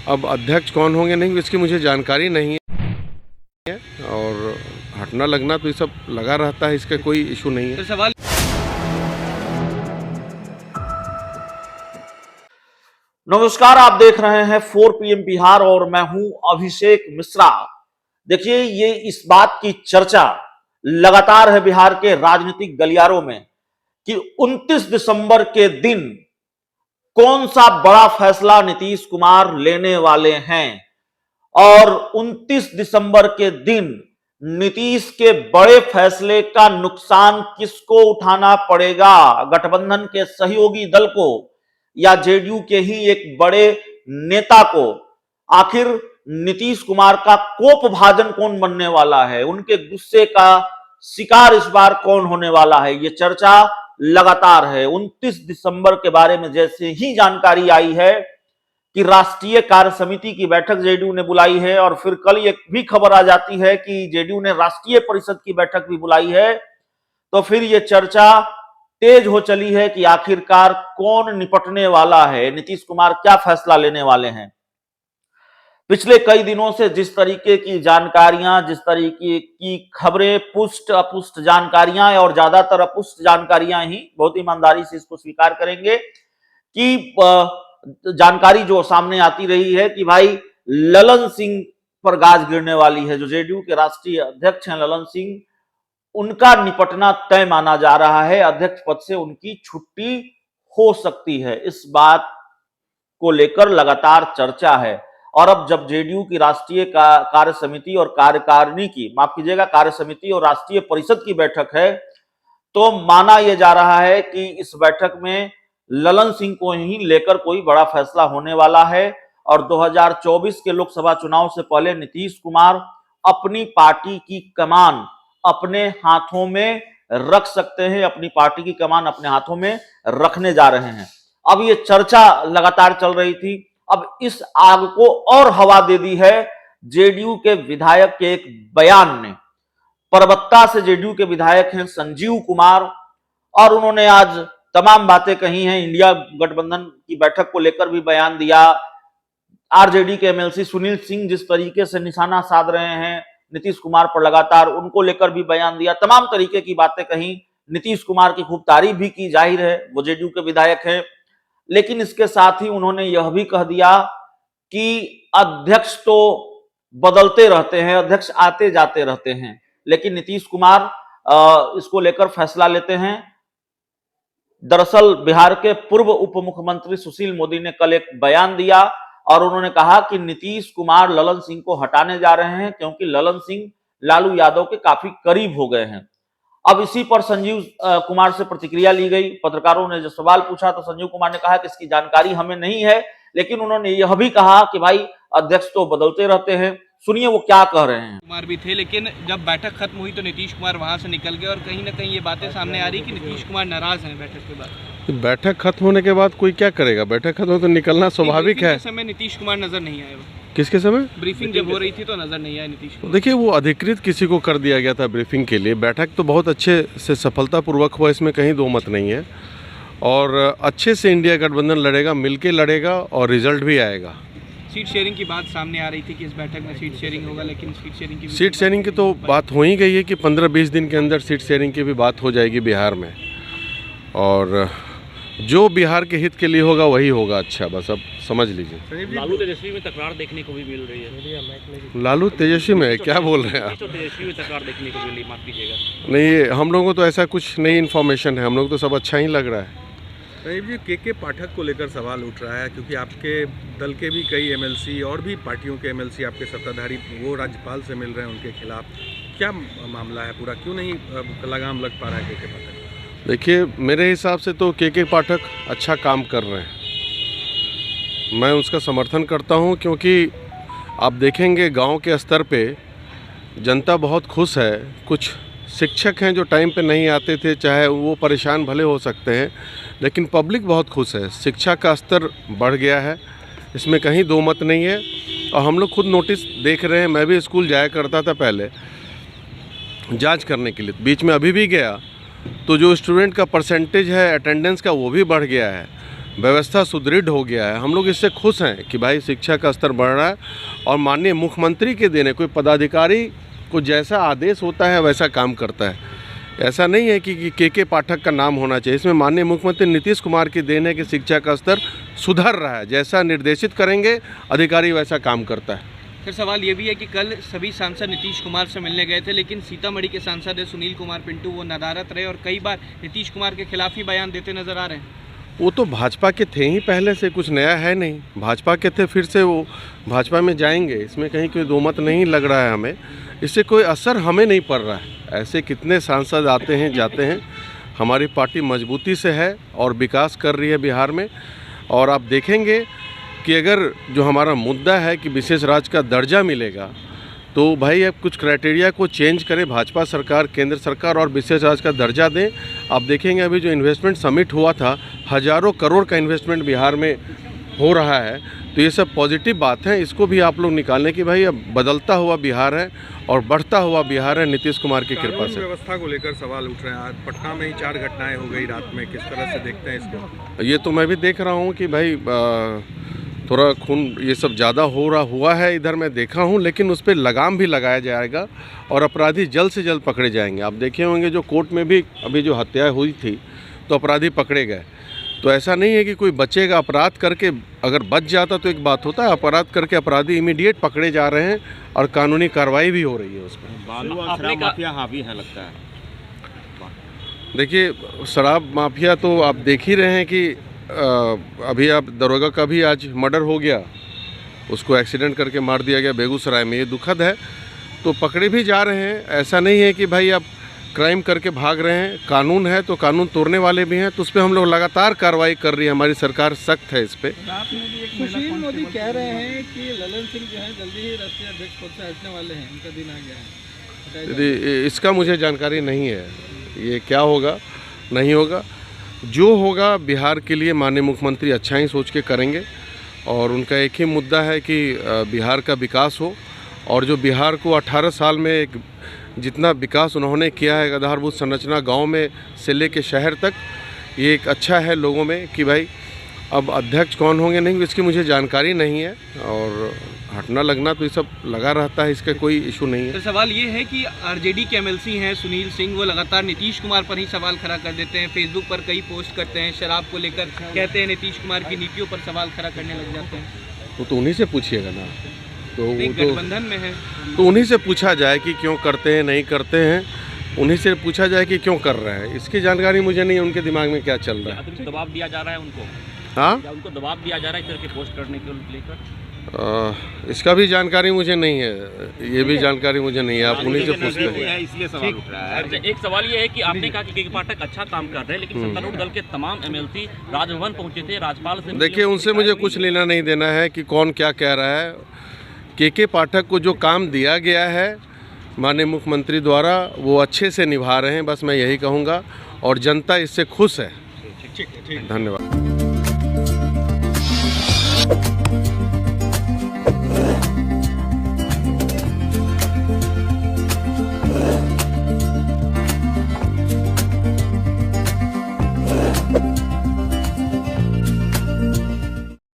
अब अध्यक्ष कौन होंगे नहीं इसकी मुझे जानकारी नहीं है, और हटना लगना तो ये सब लगा रहता है, इसका कोई इशू नहीं है। सवाल नमस्कार, आप देख रहे हैं 4 PM बिहार और मैं हूं अभिषेक मिश्रा। देखिए, ये इस बात की चर्चा लगातार है बिहार के राजनीतिक गलियारों में कि 29 दिसंबर के दिन कौन सा बड़ा फैसला नीतीश कुमार लेने वाले हैं, और 29 दिसंबर के दिन नीतीश के बड़े फैसले का नुकसान किसको उठाना पड़ेगा, गठबंधन के सहयोगी दल को या जेडीयू के ही एक बड़े नेता को। आखिर नीतीश कुमार का कोप भाजन कौन बनने वाला है, उनके गुस्से का शिकार इस बार कौन होने वाला है, ये चर्चा लगातार है। 29 दिसंबर के बारे में जैसे ही जानकारी आई है कि राष्ट्रीय कार्य समिति की बैठक जेडीयू ने बुलाई है, और फिर कल एक भी खबर आ जाती है कि जेडीयू ने राष्ट्रीय परिषद की बैठक भी बुलाई है, तो फिर ये चर्चा तेज हो चली है कि आखिरकार कौन निपटने वाला है, नीतीश कुमार क्या फैसला लेने वाले हैं। पिछले कई दिनों से जिस तरीके की जानकारियां, जिस तरीके की खबरें, पुष्ट अपुष्ट जानकारियां, और ज्यादातर अपुष्ट जानकारियां ही, बहुत ईमानदारी से इसको स्वीकार करेंगे कि जानकारी जो सामने आती रही है कि भाई ललन सिंह पर गाज गिरने वाली है। जो जेडीयू के राष्ट्रीय अध्यक्ष हैं ललन सिंह, उनका निपटना तय माना जा रहा है, अध्यक्ष पद से उनकी छुट्टी हो सकती है। इस बात को लेकर लगातार चर्चा है, और अब जब जेडीयू की राष्ट्रीय कार्य समिति और कार्यकारिणी की, माफ कीजिएगा, कार्य समिति और राष्ट्रीय परिषद की बैठक है, तो माना यह जा रहा है कि इस बैठक में ललन सिंह को ही लेकर कोई बड़ा फैसला होने वाला है। और 2024 के लोकसभा चुनाव से पहले नीतीश कुमार अपनी पार्टी की कमान अपने हाथों में रख सकते हैं, अपनी पार्टी की कमान अपने हाथों में रखने जा रहे हैं। अब ये चर्चा लगातार चल रही थी, अब इस आग को और हवा दे दी है जेडीयू के विधायक के एक बयान ने। परबत्ता से जेडीयू के विधायक हैं संजीव कुमार, और उन्होंने आज तमाम बातें कही हैं। इंडिया गठबंधन की बैठक को लेकर भी बयान दिया। आरजेडी के एमएलसी सुनील सिंह जिस तरीके से निशाना साध रहे हैं नीतीश कुमार पर लगातार, उनको लेकर भी बयान दिया। तमाम तरीके की बातें कही, नीतीश कुमार की खूब तारीफ भी की, जाहिर है वो जेडीयू के विधायक हैं। लेकिन इसके साथ ही उन्होंने यह भी कह दिया कि अध्यक्ष तो बदलते रहते हैं, अध्यक्ष आते जाते रहते हैं, लेकिन नीतीश कुमार इसको लेकर फैसला लेते हैं। दरअसल बिहार के पूर्व उप मुख्यमंत्री सुशील मोदी ने कल एक बयान दिया, और उन्होंने कहा कि नीतीश कुमार ललन सिंह को हटाने जा रहे हैं, क्योंकि ललन सिंह लालू यादव के काफी करीब हो गए हैं। अब इसी पर संजीव कुमार से प्रतिक्रिया ली गई। पत्रकारों ने जो सवाल पूछा तो संजीव कुमार ने कहा कि इसकी जानकारी हमें नहीं है, लेकिन उन्होंने यह भी कहा कि भाई अध्यक्ष तो बदलते रहते हैं। सुनिए वो क्या कह रहे हैं। कुमार भी थे, लेकिन जब बैठक खत्म हुई तो नीतीश कुमार वहां से निकल गए, और कहीं ना कहीं ये बातें सामने आ रही कि नीतीश कुमार नाराज हैं बैठक के बाद। बैठक खत्म होने के बाद कोई क्या करेगा, बैठक खत्म हो तो निकलना स्वाभाविक है। समय नीतीश कुमार नजर नहीं आए। किसके समय? ब्रीफिंग जब हो रही थी तो नजर नहीं आया नीतीश कुमार। देखिए, वो अधिकृत किसी को कर दिया गया था ब्रीफिंग के लिए। बैठक तो बहुत अच्छे से सफलतापूर्वक हुआ, इसमें कहीं दो मत नहीं है, और अच्छे से इंडिया गठबंधन लड़ेगा, मिलके लड़ेगा, और रिजल्ट भी आएगा। सीट शेयरिंग की बात सामने आ रही थी कि इस बैठक में सीट शेयरिंग होगा, लेकिन सीट शेयरिंग की तो बात हो ही गई है कि 15-20 दिन के अंदर सीट शेयरिंग की भी बात हो जाएगी बिहार में, और जो बिहार के हित के लिए होगा वही होगा। अच्छा, बस अब समझ लीजिए। लालू तेजस्वी में तकरार देखने को भी मिल रही है। लालू तेजस्वी में क्या बोल रहे हैं आप? तेजस्वी में तकरार देखने को मिली, माफ कीजिएगा। नहीं, हम लोगों को तो ऐसा कुछ नई इन्फॉर्मेशन है, हम लोग तो सब अच्छा ही लग रहा है। संजीव जी, के पाठक को लेकर सवाल उठ रहा है, क्योंकि आपके दल के भी कई एमएलसी और भी पार्टियों के एमएलसी आपके सत्ताधारी वो राज्यपाल से मिल रहे हैं, उनके खिलाफ क्या मामला है पूरा, क्यों नहीं लगाम लग पा रहा है के पाठक? देखिए, मेरे हिसाब से तो के पाठक अच्छा काम कर रहे हैं, मैं उसका समर्थन करता हूं, क्योंकि आप देखेंगे गांव के स्तर पे जनता बहुत खुश है। कुछ शिक्षक हैं जो टाइम पे नहीं आते थे, चाहे वो परेशान भले हो सकते हैं, लेकिन पब्लिक बहुत खुश है। शिक्षा का स्तर बढ़ गया है, इसमें कहीं दो मत नहीं है। और हम लोग खुद नोटिस देख रहे हैं, मैं भी स्कूल जाया करता था पहले जांच करने के लिए, बीच में अभी भी गया, तो जो स्टूडेंट का परसेंटेज है अटेंडेंस का वो भी बढ़ गया है। व्यवस्था सुदृढ़ हो गया है। हम लोग इससे खुश हैं कि भाई शिक्षा का स्तर बढ़ रहा है और माननीय मुख्यमंत्री के देने कोई पदाधिकारी को जैसा आदेश होता है वैसा काम करता है। ऐसा नहीं है कि के पाठक का नाम होना चाहिए। इसमें माननीय मुख्यमंत्री नीतीश कुमार की देन है कि शिक्षा का स्तर सुधर रहा है। जैसा निर्देशित करेंगे अधिकारी वैसा काम करता है। फिर सवाल ये भी है कि कल सभी सांसद नीतीश कुमार से मिलने गए थे, लेकिन सीतामढ़ी के सांसद है सुनील कुमार पिंटू, वो नदारत रहे और कई बार नीतीश कुमार के खिलाफ ही बयान देते नजर आ रहे हैं। वो तो भाजपा के थे ही पहले से, कुछ नया है नहीं। भाजपा के थे, फिर से वो भाजपा में जाएंगे, इसमें कहीं कोई दो मत नहीं लग रहा है हमें। इससे कोई असर हमें नहीं पड़ रहा है। ऐसे कितने सांसद आते हैं जाते हैं। हमारी पार्टी मजबूती से है और विकास कर रही है बिहार में। और आप देखेंगे कि अगर जो हमारा मुद्दा है कि विशेष राज्य का दर्जा मिलेगा, तो भाई अब कुछ क्राइटेरिया को चेंज करे भाजपा सरकार, केंद्र सरकार, और विशेष राज्य का दर्जा दें। आप देखेंगे अभी जो इन्वेस्टमेंट समिट हुआ था, हज़ारों करोड़ का इन्वेस्टमेंट बिहार में हो रहा है। तो ये सब पॉजिटिव बात है, इसको भी आप लोग निकालें कि भाई अब बदलता हुआ बिहार है और बढ़ता हुआ बिहार है नीतीश कुमार की कृपा से। व्यवस्था को लेकर सवाल उठ रहे हैं। आज पटना में ही 4 घटनाएं हो गई रात में, किस तरह से देखते हैं इसको? ये तो मैं भी देख रहा हूँ कि भाई थोड़ा खून ये सब ज़्यादा हुआ है इधर, मैं देखा हूँ, लेकिन उस पर लगाम भी लगाया जाएगा और अपराधी जल्द से जल्द पकड़े जाएंगे। आप देखे होंगे जो कोर्ट में भी अभी जो हत्या हुई थी तो अपराधी पकड़े गए। तो ऐसा नहीं है कि कोई बचेगा। अपराध करके अगर बच जाता तो एक बात होता है, अपराध करके अपराधी इमीडिएट पकड़े जा रहे हैं और कानूनी कार्रवाई भी हो रही है उस पर। शराब माफिया हावी है लगता है। देखिए शराब माफिया तो आप देख ही रहे हैं कि अभी आप दरोगा का भी आज मर्डर हो गया, उसको एक्सीडेंट करके मार दिया गया बेगूसराय में। ये दुखद है। तो पकड़े भी जा रहे हैं। ऐसा नहीं है कि भाई आप क्राइम करके भाग रहे हैं। कानून है तो कानून तोड़ने वाले भी हैं, तो उस पर हम लोग लगातार कार्रवाई कर रही है। हमारी सरकार सख्त है इस पर। सुशील मोदी कह रहे हैं कि ललन सिंह जो है जल्दी ही राष्ट्रीय अध्यक्ष पद से हटने वाले हैं, उनका दिन आ गया है। इसका मुझे जानकारी नहीं है, ये क्या होगा नहीं होगा। जो होगा बिहार के लिए माननीय मुख्यमंत्री अच्छा ही सोच के करेंगे और उनका एक ही मुद्दा है कि बिहार का विकास हो। और जो बिहार को 18 साल में एक जितना विकास उन्होंने किया है, आधारभूत संरचना गांव में से लेके शहर तक, ये एक अच्छा है लोगों में कि भाई अब अध्यक्ष कौन होंगे नहीं, इसकी मुझे जानकारी नहीं है। और हटना लगना तो ये सब लगा रहता है, इसका कोई इशू नहीं है। तो सवाल ये है कि आरजेडी के एमएलसी हैं सुनील सिंह, वो लगातार नीतीश कुमार पर ही सवाल खड़ा कर देते हैं। फेसबुक पर कई पोस्ट करते हैं, शराब को लेकर कहते हैं नीतीश कुमार की नीतियों पर सवाल खड़ा करने लग जाते हैं। तो उन्हीं से पूछिएगा ना। तो वो गठबंधन में है तो उन्हीं से पूछा जाए कि क्यों करते हैं नहीं करते हैं। उन्हीं से पूछा जाए कि क्यों कर रहे हैं। इसकी जानकारी मुझे नहीं है उनके दिमाग में क्या चल रहा है। दबाव दिया जा रहा है उनको? हाँ, क्या उनको दबाव दिया जा रहा है इस तरह की पोस्ट करने के लेकर? इसका भी जानकारी मुझे नहीं है, ये भी जानकारी मुझे नहीं है। आप उन्हीं से पूछते हैं, इसलिए सवाल उठ रहा है। एक सवाल ये है कि आपने कहा कि के पाठक अच्छा काम कर रहे हैं, लेकिन सत्तारूढ़ दल के तमाम एमएलसी राजभवन पहुंचे थे, राज्यपाल से। देखिए उनसे मुझे कुछ लेना नहीं देना है कि कौन क्या कह रहा है। के पाठक को जो काम दिया गया है माननीय मुख्यमंत्री द्वारा, वो अच्छे से निभा रहे हैं, बस मैं यही कहूँगा। और जनता इससे खुश है। धन्यवाद।